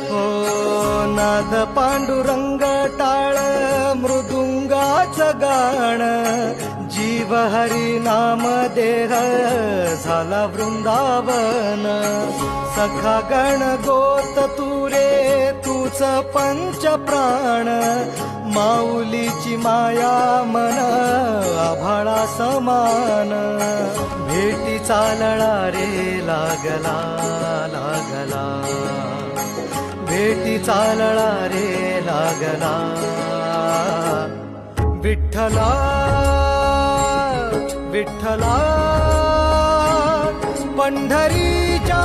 हो नाद पांडुरंग टाळ मृदुंगाचं गाण, जीव हरी नाम देह झाला वृंदावन. सखा गण गोत तुरे तूच पंच प्राण, माऊलीची माया मन आभाळा समान. भेटी चालळा रे लागला लागला, भेटी चालळा रे लागला. विठ्ठला विठ्ठला पंढरीच्या